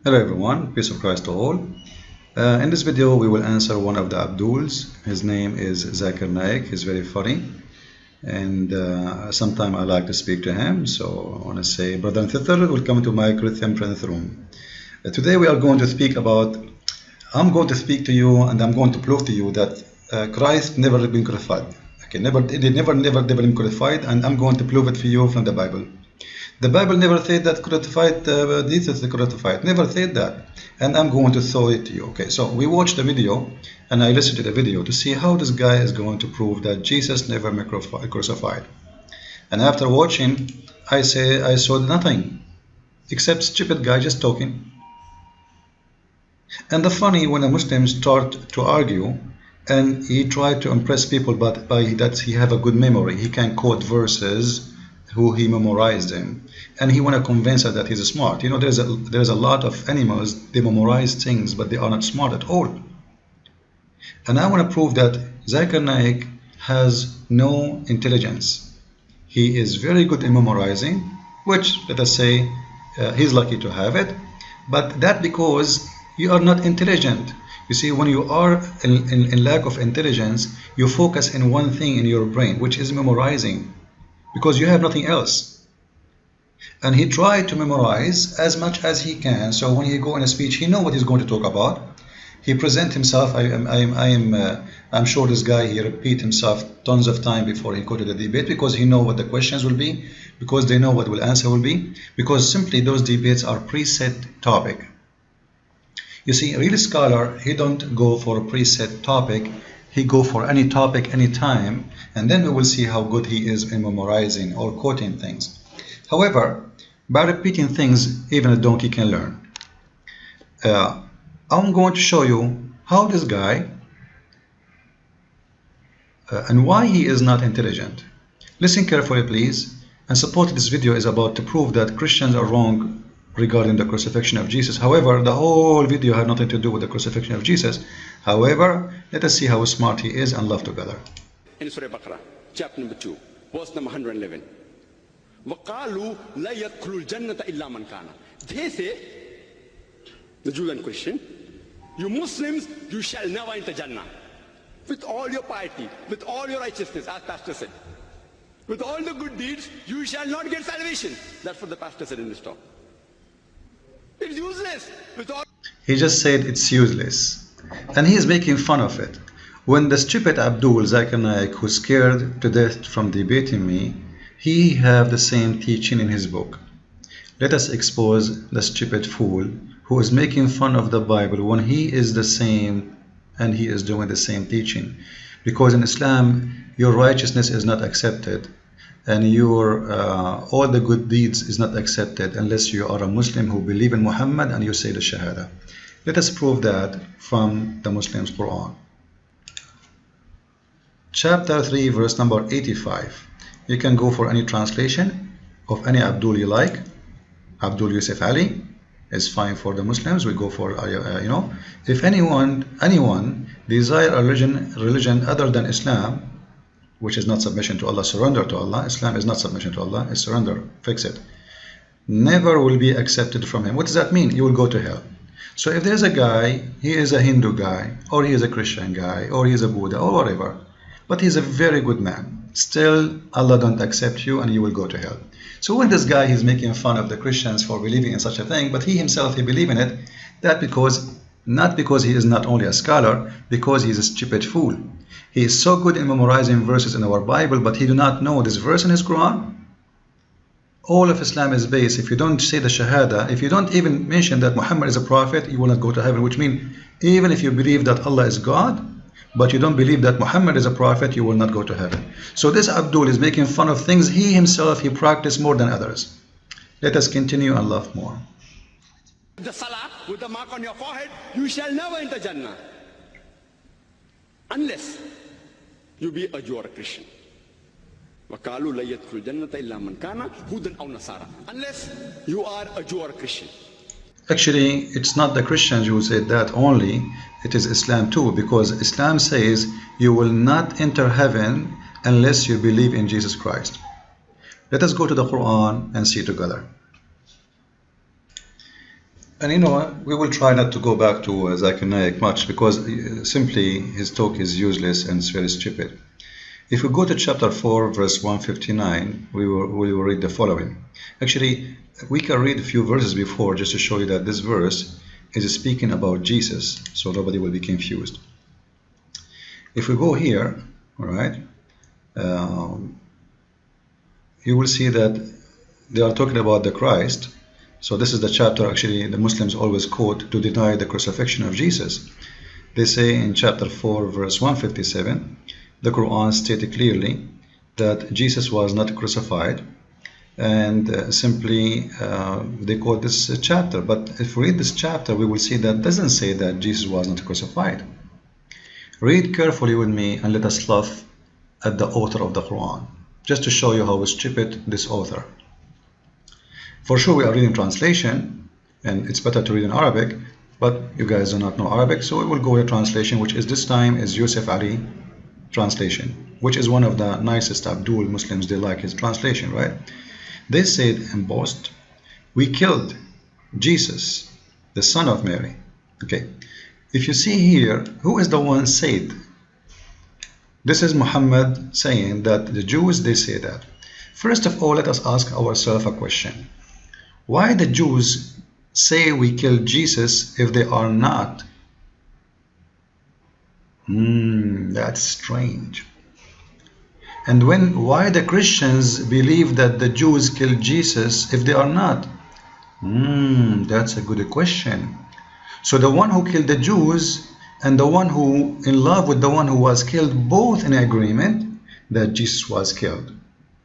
Hello everyone, peace of Christ to all. In this video we will answer one of the Abduls. His name is Zakir Naik. He's very funny and sometimes I like to speak to him, so I want to say brother and sister, welcome to my Christian friends room. Today we are going to speak about, I'm going to speak to you and I'm going to prove to you that Christ never been crucified. Okay, never been crucified, and I'm going to prove it for you from the Bible. The Bible never said that crucified Jesus is crucified. Never said that. And I'm going to show it to you. Okay, so we watched the video and I listened to the video to see how this guy is going to prove that Jesus never been crucified. And after watching, I saw nothing except stupid guy just talking. And the funny, when a Muslim start to argue and he tried to impress people, but by that he have a good memory, he can quote verses who he memorized them, and he want to convince us that he's smart. You know, there's a lot of animals, they memorize things but they are not smart at all. And I want to prove that Zakir Naik has no intelligence. He is very good in memorizing, which let us say he's lucky to have it, but that because you are not intelligent. You see, when you are in lack of intelligence, you focus in one thing in your brain, which is memorizing, because you have nothing else. And he tried to memorize as much as he can, so when he go in a speech, he know what he's going to talk about. He present himself. I'm sure this guy, he repeat himself tons of time before he go to the debate, because he know what the questions will be, because they know what will answer will be, because simply those debates are preset topic. You see, a real scholar, he don't go for a preset topic, he go for any topic, any time, and then we will see how good he is in memorizing or quoting things. However, by repeating things, even a donkey can learn. I'm going to show you how this guy and why he is not intelligent. Listen carefully, please, and support this video is about to prove that Christians are wrong regarding the crucifixion of Jesus. However, the whole video had nothing to do with the crucifixion of Jesus. However, let us see how smart he is and love together. In Surah Baqarah, chapter number 2, verse number 111. وَقَالُوا لَا يَدْخُلُ الْجَنَّةَ إِلَّا مَنْ كَانَ. They say, the Jew and Christian, you Muslims, you shall never enter Jannah. With all your piety, with all your righteousness, as Pastor said. With all the good deeds, you shall not get salvation. That's what the Pastor said in this talk. It's useless. With all He just said it's useless. And he is making fun of it. When the stupid Abdul Zakir Naik, who's scared to death from debating me, he have the same teaching in his book. Let us expose the stupid fool who is making fun of the Bible when he is the same and he is doing the same teaching. Because in Islam, your righteousness is not accepted, and your all the good deeds is not accepted unless you are a Muslim who believe in Muhammad and you say the Shahada. Let us prove that from the Muslims' Quran. Chapter 3, verse number 85. You can go for any translation of any Abdul you like. Abdul Yusuf Ali is fine for the Muslims. We go for, if anyone desire a religion other than Islam, which is not submission to Allah, surrender to Allah. Islam is not submission to Allah, it's surrender, fix it. Never will be accepted from him. What does that mean? You will go to hell. So if there's a guy, he is a Hindu guy, or he is a Christian guy, or he is a Buddha, or whatever, but he's a very good man, still Allah don't accept you and you will go to hell. So when this guy, he's making fun of the Christians for believing in such a thing, but he himself, he believe in it, that not because he is not only a scholar, because he is a stupid fool. He is so good in memorizing verses in our Bible, but he do not know this verse in his Quran. All of Islam is based, if you don't say the Shahada, if you don't even mention that Muhammad is a prophet, you will not go to heaven, which means even if you believe that Allah is God, but you don't believe that Muhammad is a prophet, you will not go to heaven. So this Abdul is making fun of things he himself, he practiced more than others. Let us continue and love more. the salah with the mark on your forehead, you shall never enter Jannah. Unless you be a Jew or a Christian. وَقَالُوا لَا يَدْخُلُ الْجَنَّةَ إِلَّا مَنْ كَانَ هُودًا أَوْ نَصَارَى. Unless you are a Jew or a Christian. Actually, it's not the Christians who said that only, it is Islam too, because Islam says you will not enter heaven unless you believe in Jesus Christ. Let us go to the Quran and see together. And you know, we will try not to go back to Zakir Naik much because simply his talk is useless and it's very stupid. If we go to chapter 4, verse 159, we will read the following. Actually, we can read a few verses before just to show you that this verse is speaking about Jesus, so nobody will be confused. If we go here, all right, you will see that they are talking about the Christ. So this is the chapter actually the Muslims always quote to deny the crucifixion of Jesus. They say in chapter 4, verse 157, the Quran stated clearly that Jesus was not crucified, and simply they quote this chapter. But if we read this chapter, we will see that doesn't say that Jesus was not crucified. Read carefully with me and let us laugh at the author of the Quran, just to show you how stupid this author. For sure we are reading translation, and it's better to read in Arabic, but you guys do not know Arabic, so we will go with translation, which is this time is Yusuf Ali translation, which is one of the nicest Abdul Muslims. They like his translation, right? They said in boast, we killed Jesus, the son of Mary. Okay, if you see here, who is the one said? This is Muhammad saying that the Jews, they say that. First of all, let us ask ourselves a question. Why the Jews say we killed Jesus if they are not? That's strange. And why the Christians believe that the Jews killed Jesus if they are not? That's a good question. So the one who killed the Jews and the one who in love with the one who was killed, both in agreement that Jesus was killed.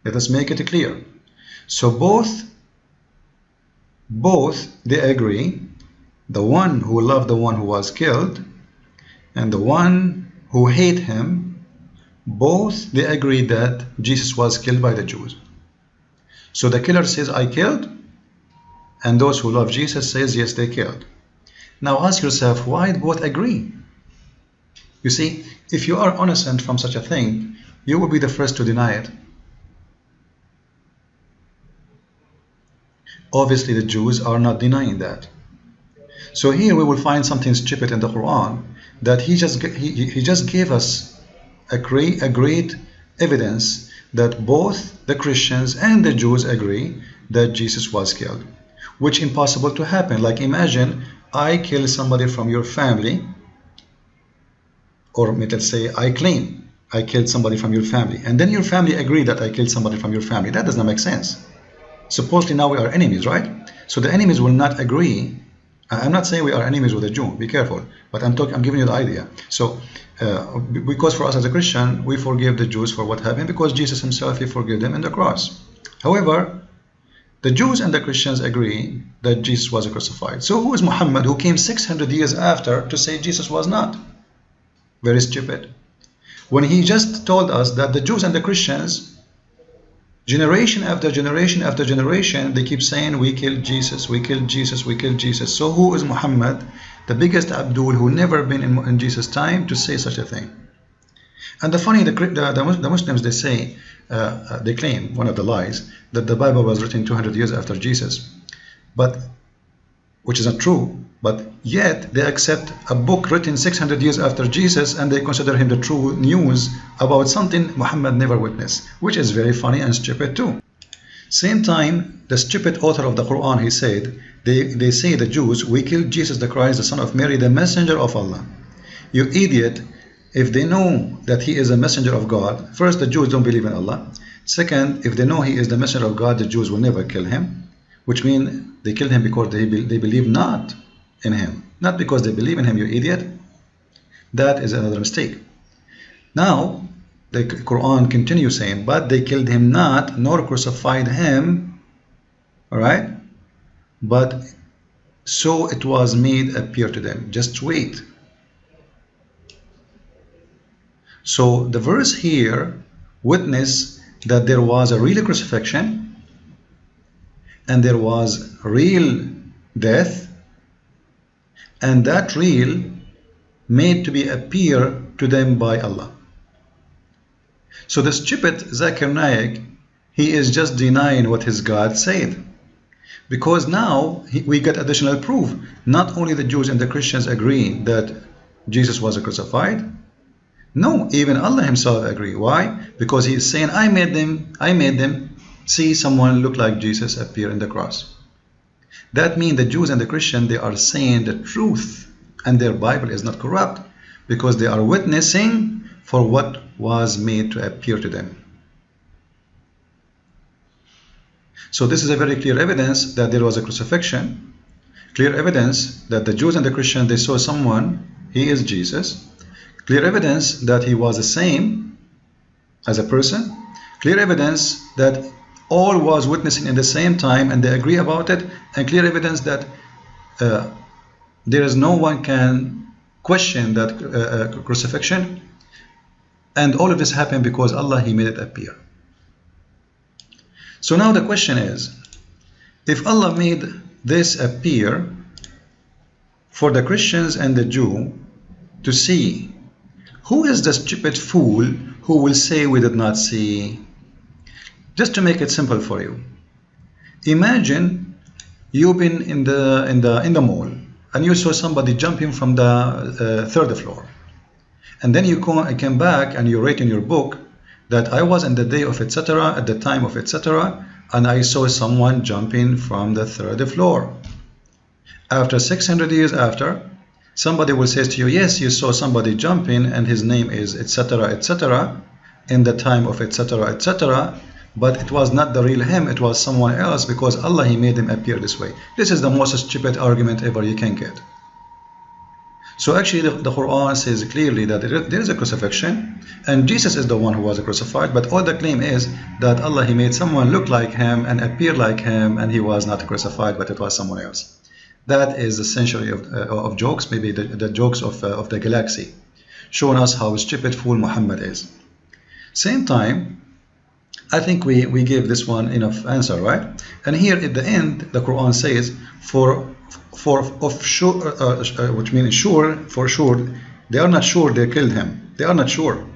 Let us make it clear. So both they agree, the one who loved the one who was killed and the one who hate him, both they agree that Jesus was killed by the Jews. So the killer says, I killed, and those who love Jesus says, yes, they killed. Now ask yourself, why both agree? You see, if you are innocent from such a thing, you will be the first to deny it. Obviously, the Jews are not denying that. So here we will find something stupid in the Quran, that he just gave us a great evidence that both the Christians and the Jews agree that Jesus was killed, which is impossible to happen. Like imagine I kill somebody from your family, or let's say I claim I killed somebody from your family, and then your family agree that I killed somebody from your family. That does not make sense. Supposedly now we are enemies, right? So the enemies will not agree. I'm not saying we are enemies with a Jew, be careful, but I'm giving you the idea. So because for us as a Christian, we forgive the Jews for what happened because Jesus himself, he forgave them in the cross. However, the Jews and the Christians agree that Jesus was crucified. So who is Muhammad, who came 600 years after to say Jesus was not? Very stupid. When he just told us that the Jews and the Christians, generation after generation after generation, they keep saying we killed Jesus, we killed Jesus, we killed Jesus. So who is Muhammad, the biggest Abdul who never been in Jesus' time, to say such a thing? And the funny, the Muslims, they say, they claim, one of the lies, that the Bible was written 200 years after Jesus, but which is not true. But yet they accept a book written 600 years after Jesus and they consider him the true news about something Muhammad never witnessed, which is very funny and stupid too. Same time, the stupid author of the Quran, he said, they say, the Jews, we killed Jesus the Christ, the son of Mary, the messenger of Allah. You idiot, if they know that he is a messenger of God, first, the Jews don't believe in Allah. Second, if they know he is the messenger of God, the Jews will never kill him, which means they killed him because they believe not in him, not because they believe in him, you idiot. That is another mistake. Now the Quran continues saying, but they killed him not, nor crucified him, all right, but so it was made appear to them. Just wait. So the verse here witness that there was a real crucifixion and there was real death, and that real made to be appear to them by Allah. So the stupid Zakir Naik, he is just denying what his God said. Because now we get additional proof. Not only the Jews and the Christians agree that Jesus was crucified. No, even Allah himself agree. Why? Because he is saying, I made them see someone look like Jesus appear in the cross. That means the Jews and the Christians, they are saying the truth, and their Bible is not corrupt, because they are witnessing for what was made to appear to them. So this is a very clear evidence that there was a crucifixion, clear evidence that the Jews and the Christians, they saw someone, he is Jesus, clear evidence that he was the same as a person, clear evidence that all was witnessing in the same time and they agree about it, and clear evidence that there is no one can question that crucifixion, and all of this happened because Allah, he made it appear. So now the question is, if Allah made this appear for the Christians and the Jew to see, who is the stupid fool who will say we did not see? Just to make it simple for you, imagine you've been in the mall and you saw somebody jumping from the third floor, and then you came back and you write in your book that I was in the day of etc. at the time of etc. and I saw someone jumping from the third floor. After 600 years after, somebody will say to you, yes, you saw somebody jumping and his name is etc. etc. in the time of etc. etc. but it was not the real him, it was someone else, because Allah, he made him appear this way. This is the most stupid argument ever you can get. So actually the Quran says clearly that there is a crucifixion and Jesus is the one who was crucified, but all the claim is that Allah, he made someone look like him and appear like him, and he was not crucified, but it was someone else. That is the century of jokes, maybe the jokes of the galaxy, showing us how stupid fool Muhammad is. Same time, I think we gave this one enough answer, right? And here at the end, the Quran says, which means sure, for sure, they are not sure they killed him. They are not sure.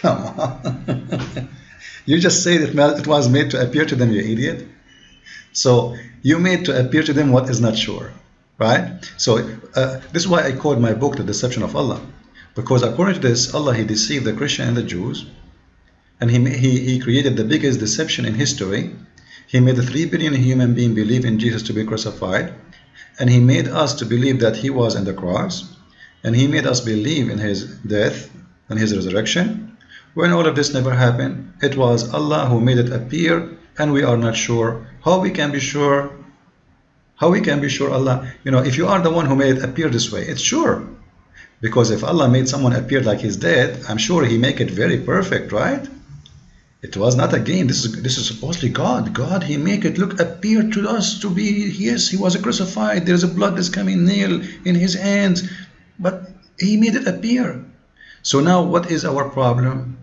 Come on. You just say that it was made to appear to them, you idiot. So you made to appear to them what is not sure, right? So this is why I called my book The Deception of Allah. Because according to this, Allah, he deceived the Christian and the Jews, and he created the biggest deception in history. He made 3 billion human beings believe in Jesus to be crucified, and he made us to believe that he was on the cross, and he made us believe in his death and his resurrection. When all of this never happened, it was Allah who made it appear, and we are not sure. How we can be sure? How we can be sure, Allah? You know, if you are the one who made it appear this way, it's sure. Because if Allah made someone appear like he's dead, I'm sure he make it very perfect, right? It was not a game. This is supposedly God. God, he make it look appear to us to be, yes, he was crucified. There's a blood that's coming nail in his hands, but he made it appear. So now what is our problem?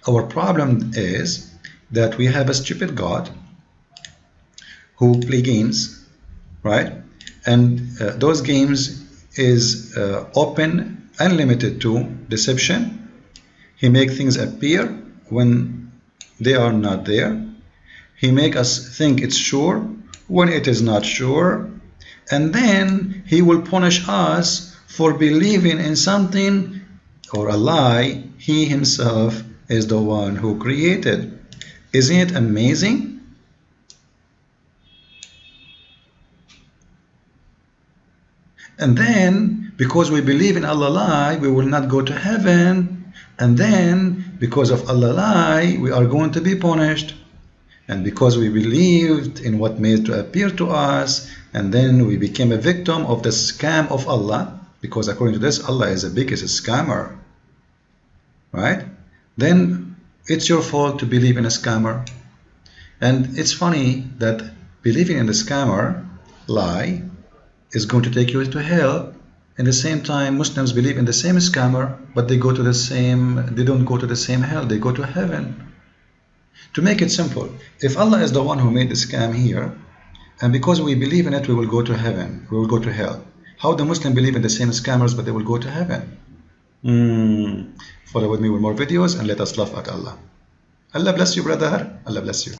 Our problem is that we have a stupid God who play games, right? And those games is open, unlimited to deception. He make things appear when they are not there. He make us think it's sure when it is not sure, and then he will punish us for believing in something or a lie he himself is the one who created. Isn't it amazing? And then, because we believe in Allah lie, we will not go to heaven. And then, because of Allah lie, we are going to be punished. And because we believed in what made to appear to us, and then we became a victim of the scam of Allah, because according to this, Allah is the biggest scammer, right? Then it's your fault to believe in a scammer. And it's funny that believing in the scammer lie is going to take you to hell. In the same time, Muslims believe in the same scammer, but they don't go to the same hell, they go to heaven. To make it simple, if Allah is the one who made the scam here, and because we believe in it, we will go to heaven, we will go to hell. How the Muslim believe in the same scammers, but they will go to heaven? Follow with me with more videos and let us laugh at Allah. Allah bless you, brother. Allah bless you.